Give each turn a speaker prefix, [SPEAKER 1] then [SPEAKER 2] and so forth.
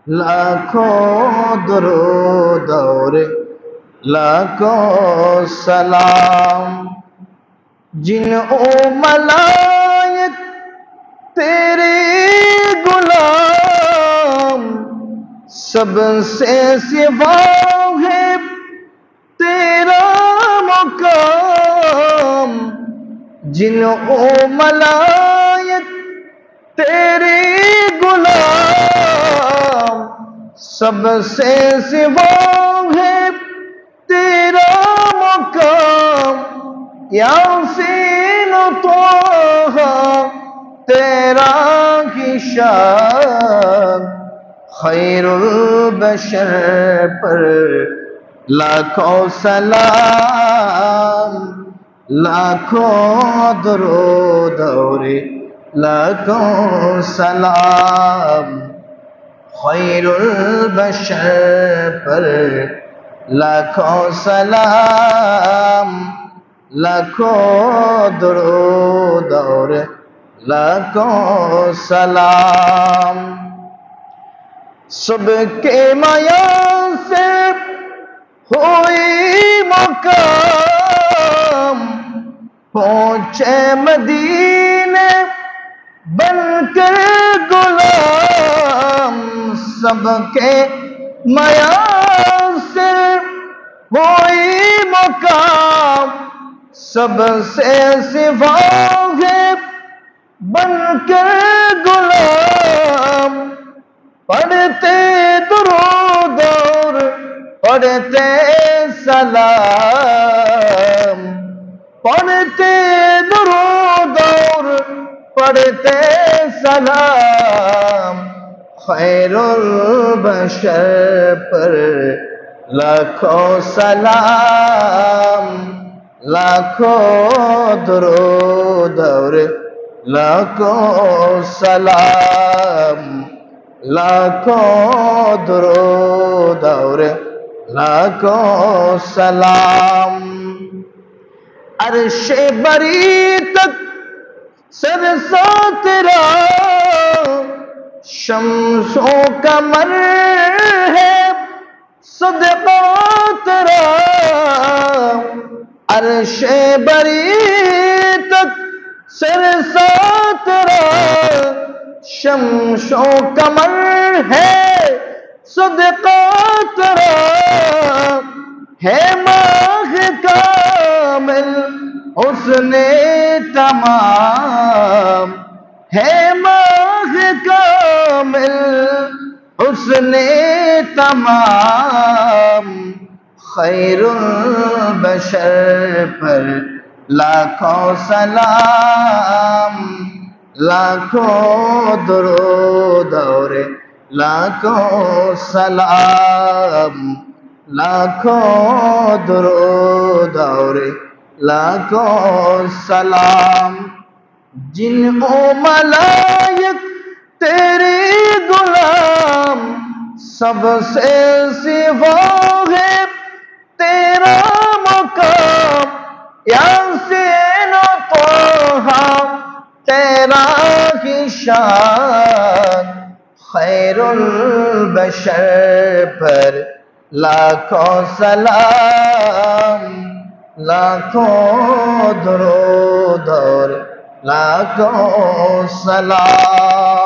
[SPEAKER 1] लाखों दुरूद और लाखों सलाम। जिन ओ मलाइक तेरे गुलाम, सबसे सिवा है तेरा मुकाम। जिन ओ मलाइक तेरे गुलाम, सबसे सिवा है तेरा मुकाम। यासीन तोहा तेरा ही शान, खैरुल बशर पर लाखों सलाम। लाखों दुरूद और लाखों सलाम। खैरुल बशर पर लाखों सलाम। लाखों दुरूद और लाखों सलाम। सुबह के माया से हुई मकाम, पहुंचे मदीने बनकर गुलाम। सबके माया से हुई मकाम, सबसे सिवा है बनकर गुलाम। पढ़ते दुरूद और पढ़ते सलाम, पढ़ते दुरूद और पढ़ते सलाम। खैरुल बशर पर लाखों सलाम। लाखों दुरूद और लाखों सलाम। लाखों दुरूद और लाखों सलाम। अर्शे बरी तक सरसा तेरा, शम्सो कमर है सदका तेरा। अर्शे बरी तक सरसा तेरा, शम्सो कमर है सदका तेरा। है माह कामिल हुस्ने तमाम, है माह कामिल हुस्ने तमाम। खैरुल बशर पर लाखों सलाम। लाखों दुरूद और लाखों सलाम। लाखों दुरूद और लाखों सलाम। जिन ओ मलाइक तेरे गुलाम, सबसे सिवा है तेरा मुकाम। यासीन तोहा तेरा ही शान, खैरुल बशर पर लाखों सलाम। लाखों दुरूद और लाखों सलाम।